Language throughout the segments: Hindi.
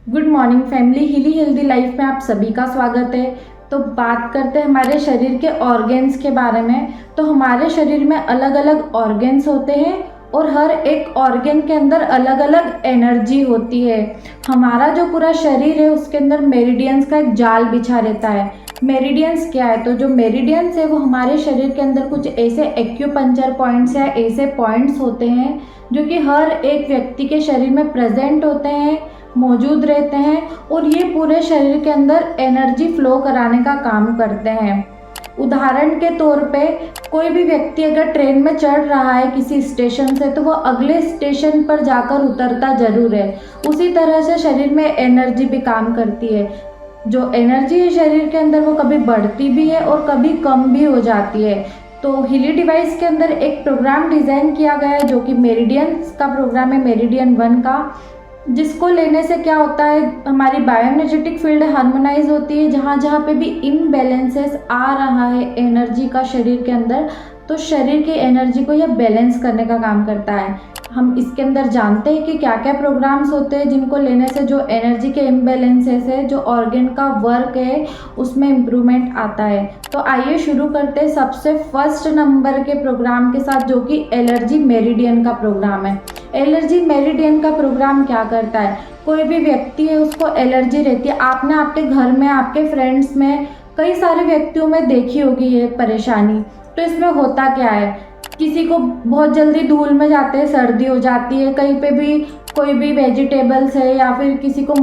गुड मॉर्निंग फैमिली, हिली हेल्दी लाइफ में आप सभी का स्वागत है। तो बात करते हैं हमारे शरीर के ऑर्गेन्स के बारे में। तो हमारे शरीर में अलग अलग ऑर्गेन्स होते हैं और हर एक ऑर्गेन के अंदर अलग अलग एनर्जी होती है। हमारा जो पूरा शरीर है उसके अंदर मेरिडियंस का एक जाल बिछा रहता है। मेरिडियंस क्या है? तो जो मेरिडियंस है वो हमारे शरीर के अंदर कुछ ऐसे एक्यूपंक्चर पॉइंट्स या ऐसे पॉइंट्स होते हैं जो कि हर एक व्यक्ति के शरीर में प्रेजेंट होते हैं, मौजूद रहते हैं और ये पूरे शरीर के अंदर एनर्जी फ्लो कराने का काम करते हैं। उदाहरण के तौर पे कोई भी व्यक्ति अगर ट्रेन में चढ़ रहा है किसी स्टेशन से तो वो अगले स्टेशन पर जाकर उतरता जरूर है। उसी तरह से शरीर में एनर्जी भी काम करती है। जो एनर्जी है शरीर के अंदर वो कभी बढ़ती भी है और कभी कम भी हो जाती है। तो हिली डिवाइस के अंदर एक प्रोग्राम डिज़ाइन किया गया है जो कि मेरिडियंस का प्रोग्राम है, मेरिडियन 1 का, जिसको लेने से क्या होता है, हमारी बायोएनर्जेटिक फील्ड हार्मोनाइज होती है। जहाँ जहाँ पे भी इम्बैलेंसेस आ रहा है एनर्जी का शरीर के अंदर, तो शरीर की एनर्जी को यह बैलेंस करने का काम करता है। हम इसके अंदर जानते हैं कि क्या क्या प्रोग्राम्स होते हैं जिनको लेने से जो एनर्जी के इम्बैलेंसेस है, जो ऑर्गन का वर्क है, उसमें इम्प्रूवमेंट आता है। तो आइए शुरू करते हैं सबसे फर्स्ट नंबर के प्रोग्राम के साथ, जो कि एलर्जी मेरिडियन का प्रोग्राम है। एलर्जी मेरिडियन का प्रोग्राम क्या करता है? कोई भी व्यक्ति है उसको एलर्जी रहती है। आपने आपके घर में, आपके फ्रेंड्स में कई सारे व्यक्तियों में देखी होगी ये परेशानी। तो इसमें होता क्या है, किसी को बहुत जल्दी धूल में जाते हैं, सर्दी हो जाती है। कहीं पे भी कोई भी वेजिटेबल्स है या फिर किसी को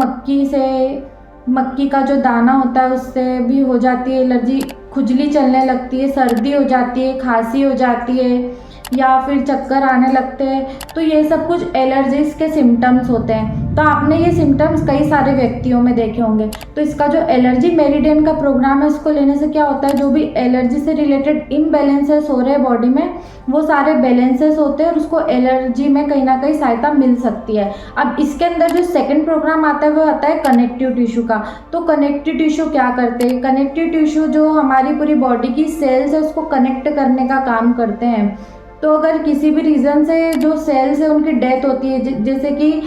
मक्की का जो दाना होता है उससे भी हो जाती है एलर्जी। खुजली चलने लगती है, सर्दी हो जाती है, खांसी हो जाती है या फिर चक्कर आने लगते हैं। तो ये सब कुछ एलर्जीज के सिम्टम्स होते हैं। तो आपने ये सिम्टम्स कई सारे व्यक्तियों में देखे होंगे। तो इसका जो एलर्जी मेरिडियन का प्रोग्राम है उसको लेने से क्या होता है, जो भी एलर्जी से रिलेटेड इम्बैलेंसेस हो रहे हैं बॉडी में, वो सारे बैलेंसेस होते हैं और उसको एलर्जी में कहीं ना कहीं सहायता मिल सकती है। अब इसके अंदर जो सेकंड प्रोग्राम आता है वो आता है कनेक्टिव टिश्यू का। तो कनेक्टिव टिश्यू क्या करते हैं? कनेक्टिव टिश्यू जो हमारी पूरी बॉडी की सेल्स है उसको कनेक्ट करने का काम करते हैं। तो अगर किसी भी रीज़न से जो सेल्स है उनकी डेथ होती है, जैसे कि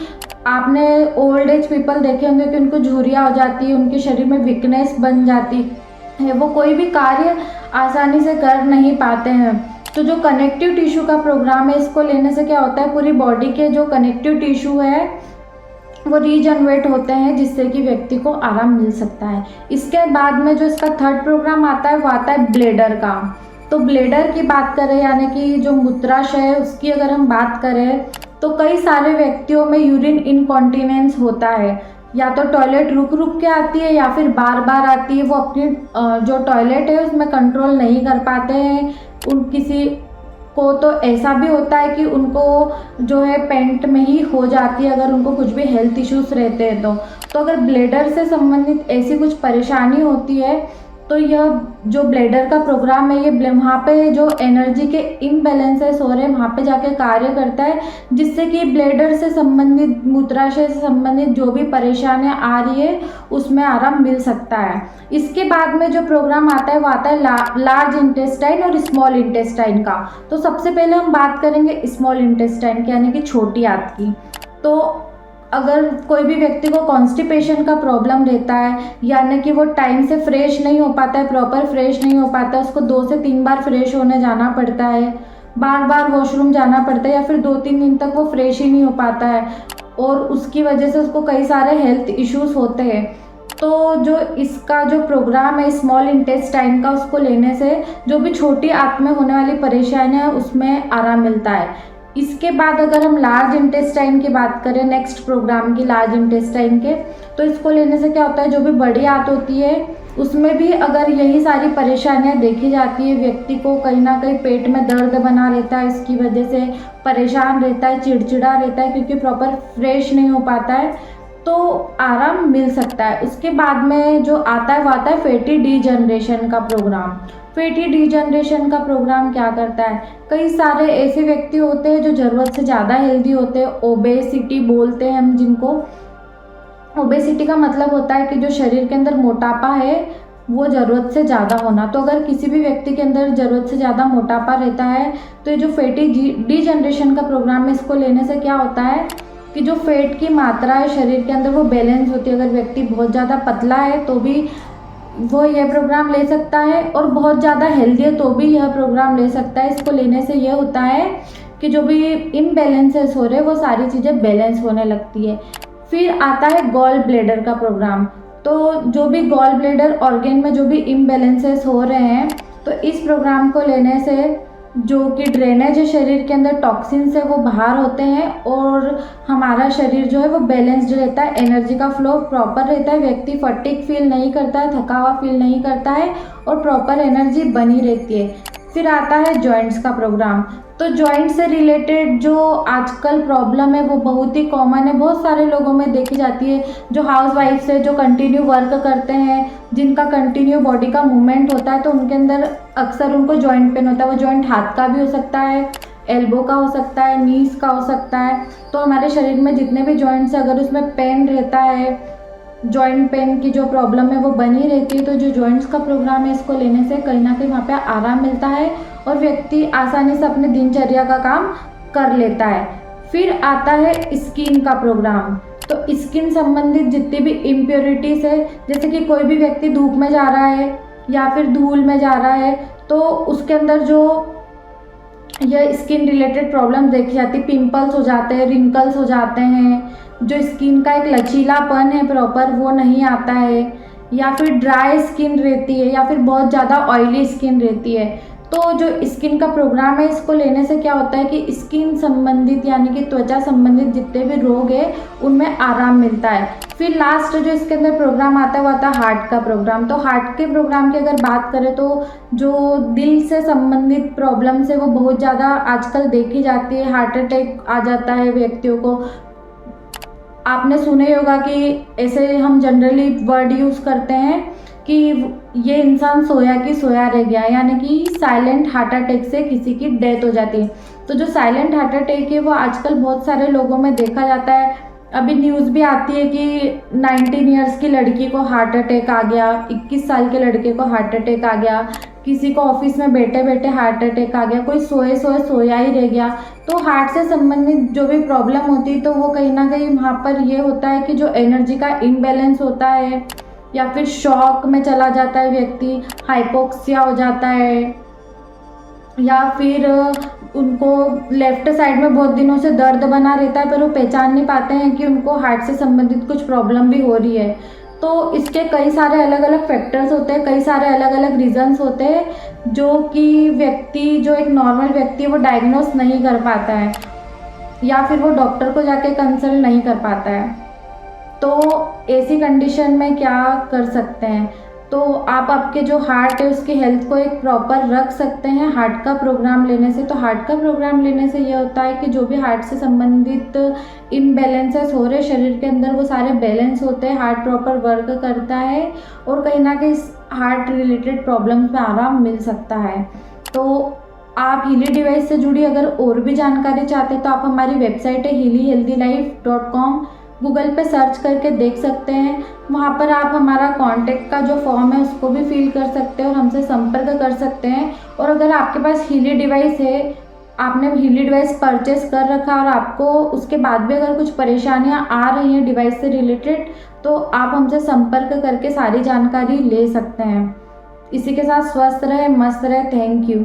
आपने ओल्ड एज पीपल देखे होंगे कि उनको झुर्रियाँ हो जाती है, उनके शरीर में वीकनेस बन जाती है, वो कोई भी कार्य आसानी से कर नहीं पाते हैं। तो जो कनेक्टिव टिश्यू का प्रोग्राम है इसको लेने से क्या होता है, पूरी बॉडी के जो कनेक्टिव टिश्यू है वो रीजनरेट होते हैं, जिससे कि व्यक्ति को आराम मिल सकता है। इसके बाद में जो इसका थर्ड प्रोग्राम आता है वो आता है ब्लेडर का। तो ब्लेडर की बात करें, यानी कि जो मूत्राशय है उसकी अगर हम बात करें तो कई सारे व्यक्तियों में यूरिन इनकॉन्टिनेंस होता है। या तो टॉयलेट रुक रुक के आती है या फिर बार बार आती है। वो अपनी जो टॉयलेट है उसमें कंट्रोल नहीं कर पाते हैं। किसी को तो ऐसा भी होता है कि उनको जो है पेंट में ही हो जाती है अगर उनको कुछ भी हेल्थ इश्यूज रहते हैं तो अगर ब्लेडर से संबंधित ऐसी कुछ परेशानी होती है तो यह जो ब्लेडर का प्रोग्राम है ये वहाँ पे जो एनर्जी के इम्बैलेंसेस हो रहे हैं वहाँ पे जाके कार्य करता है, जिससे कि ब्लेडर से संबंधित, मूत्राशय से संबंधित जो भी परेशानियाँ आ रही है उसमें आराम मिल सकता है। इसके बाद में जो प्रोग्राम आता है वो आता है लार्ज इंटेस्टाइन और स्मॉल इंटेस्टाइन का। तो सबसे पहले हम बात करेंगे स्मॉल इंटेस्टाइन की, यानी कि छोटी आंत की। तो अगर कोई भी व्यक्ति को कॉन्स्टिपेशन का प्रॉब्लम रहता है, यानी कि वो टाइम से फ्रेश नहीं हो पाता है, प्रॉपर फ्रेश नहीं हो पाता है, उसको 2 से 3 बार फ्रेश होने जाना पड़ता है, बार बार वॉशरूम जाना पड़ता है, या फिर 2-3 दिन तक वो फ्रेश ही नहीं हो पाता है और उसकी वजह से उसको कई सारे हेल्थ इश्यूज होते हैं। तो जो इसका जो प्रोग्राम है स्मॉल इंटेस्टाइन का, उसको लेने से जो भी छोटी आंत में होने वाली परेशानियाँ उसमें आराम मिलता है। इसके बाद अगर हम लार्ज इंटेस्टाइन की बात करें, नेक्स्ट प्रोग्राम की लार्ज इंटेस्टाइन के, तो इसको लेने से क्या होता है, जो भी बड़ी आंत होती है उसमें भी अगर यही सारी परेशानियां देखी जाती है, व्यक्ति को कहीं ना कहीं पेट में दर्द बना रहता है, इसकी वजह से परेशान रहता है, चिड़चिड़ा रहता है क्योंकि प्रॉपर फ्रेश नहीं हो पाता है, तो आराम मिल सकता है। उसके बाद में जो आता है वो आता है फैटी डीजनरेशन का प्रोग्राम। फैटी डीजनरेशन का प्रोग्राम क्या करता है, कई सारे ऐसे व्यक्ति होते हैं जो ज़रूरत से ज़्यादा हेल्दी होते हैं, ओबेसिटी बोलते हैं हम जिनको। ओबेसिटी का मतलब होता है कि जो शरीर के अंदर मोटापा है वो ज़रूरत से ज़्यादा होना। तो अगर किसी भी व्यक्ति के अंदर ज़रूरत से ज़्यादा मोटापा रहता है तो ये जो फैटी डीजनरेशन का प्रोग्राम है इसको लेने से क्या होता है, कि जो फैट की मात्रा है शरीर के अंदर वो बैलेंस होती है। अगर व्यक्ति बहुत ज़्यादा पतला है तो भी वो यह प्रोग्राम ले सकता है, और बहुत ज़्यादा हेल्दी है तो भी यह प्रोग्राम ले सकता है। इसको लेने से यह होता है कि जो भी इम्बैलेंसेस हो रहे हैं वो सारी चीज़ें बैलेंस होने लगती है। फिर आता है गॉल ब्लैडर का प्रोग्राम। तो जो भी गॉल ब्लैडर ऑर्गन में जो भी इम्बैलेंसेस हो रहे हैं, तो इस प्रोग्राम को लेने से जो कि ड्रेनेज है शरीर के अंदर, टॉक्सिन्स है वो बाहर होते हैं और हमारा शरीर जो है वो बैलेंस्ड रहता है, एनर्जी का फ्लो प्रॉपर रहता है, व्यक्ति फटीग फील नहीं करता है, थका हुआ फील नहीं करता है और प्रॉपर एनर्जी बनी रहती है। फिर आता है जॉइंट्स का प्रोग्राम। तो जॉइंट से रिलेटेड जो आजकल प्रॉब्लम है वो बहुत ही कॉमन है, बहुत सारे लोगों में देखी जाती है। जो हाउस वाइफ्स है, जो कंटिन्यू वर्क करते हैं, जिनका कंटिन्यू बॉडी का मूवमेंट होता है, तो उनके अंदर अक्सर उनको जॉइंट पेन होता है। वो जॉइंट हाथ का भी हो सकता है, एल्बो का हो सकता है, नीज का हो सकता है। तो हमारे शरीर में जितने भी जॉइंट्स है, अगर उसमें पेन रहता है, जॉइंट पेन की जो प्रॉब्लम है वो बनी रहती है, तो जो जॉइंट्स का प्रोग्राम है इसको लेने से कहीं ना कहीं वहाँ पे आराम मिलता है और व्यक्ति आसानी से अपने दिनचर्या का काम कर लेता है। फिर आता है स्किन का प्रोग्राम। तो स्किन संबंधित जितनी भी इम्प्योरिटीज़ है, जैसे कि कोई भी व्यक्ति धूप में जा रहा है या फिर धूल में जा रहा है, तो उसके अंदर जो यह स्किन रिलेटेड प्रॉब्लम देखी जाती है, पिंपल्स हो जाते हैं, रिंकल्स हो जाते हैं, जो स्किन का एक लचीलापन है प्रॉपर वो नहीं आता है, या फिर ड्राई स्किन रहती है, या फिर बहुत ज़्यादा ऑयली स्किन रहती है। तो जो स्किन का प्रोग्राम है इसको लेने से क्या होता है कि स्किन संबंधित यानी कि त्वचा संबंधित जितने भी रोग है उनमें आराम मिलता है। फिर लास्ट जो इसके अंदर प्रोग्राम आता है वो आता है हार्ट का प्रोग्राम। तो हार्ट के प्रोग्राम की अगर बात करें तो जो दिल से संबंधित प्रॉब्लम्स है वो बहुत ज़्यादा आजकल देखी जाती है। हार्ट अटैक आ जाता है व्यक्तियों को। आपने सुने ही होगा कि ऐसे हम जनरली वर्ड यूज़ करते हैं कि ये इंसान सोया कि सोया रह गया, यानी कि साइलेंट हार्ट अटैक से किसी की डेथ हो जाती है। तो जो साइलेंट हार्ट अटैक है वो आजकल बहुत सारे लोगों में देखा जाता है। अभी न्यूज़ भी आती है कि 19 ईयर्स की लड़की को हार्ट अटैक आ गया, 21 साल के लड़के को हार्ट अटैक आ गया, किसी को ऑफिस में बैठे बैठे हार्ट अटैक आ गया, कोई सोए सोए सोया ही रह गया। तो हार्ट से संबंधित जो भी प्रॉब्लम होती है तो वो कहीं ना कहीं वहाँ पर ये होता है कि जो एनर्जी का इम्बैलेंस होता है, या फिर शॉक में चला जाता है व्यक्ति, हाइपोक्सिया हो जाता है, या फिर उनको लेफ्ट साइड में बहुत दिनों से दर्द बना रहता है पर वो पहचान नहीं पाते हैं कि उनको हार्ट से संबंधित कुछ प्रॉब्लम भी हो रही है। तो इसके कई सारे अलग अलग फैक्टर्स होते हैं, कई सारे अलग अलग रीजंस होते हैं जो कि व्यक्ति, जो एक नॉर्मल व्यक्ति है वो डायग्नोस नहीं कर पाता है, या फिर वो डॉक्टर को जाके कंसल्ट नहीं कर पाता है। तो ऐसी कंडीशन में क्या कर सकते हैं, तो आप आपके जो हार्ट है उसकी हेल्थ को एक प्रॉपर रख सकते हैं हार्ट का प्रोग्राम लेने से। तो हार्ट का प्रोग्राम लेने से ये होता है कि जो भी हार्ट से संबंधित इम्बैलेंसेस हो रहे शरीर के अंदर वो सारे बैलेंस होते हैं, हार्ट प्रॉपर वर्क करता है और कहीं ना कहीं हार्ट रिलेटेड प्रॉब्लम्स में आराम मिल सकता है। तो आप हीली डिवाइस से जुड़ी अगर और भी जानकारी चाहते हैं तो आप हमारी वेबसाइट है healyhealthylife.com, गूगल पे सर्च करके देख सकते हैं। वहाँ पर आप हमारा कांटेक्ट का जो फॉर्म है उसको भी फिल कर सकते हैं और हमसे संपर्क कर सकते हैं। और अगर आपके पास हीली डिवाइस है, आपने हीली डिवाइस परचेस कर रखा और आपको उसके बाद भी अगर कुछ परेशानियाँ आ रही हैं डिवाइस से रिलेटेड, तो आप हमसे संपर्क करके सारी जानकारी ले सकते हैं। इसी के साथ स्वस्थ रहे, मस्त रहे। Thank you.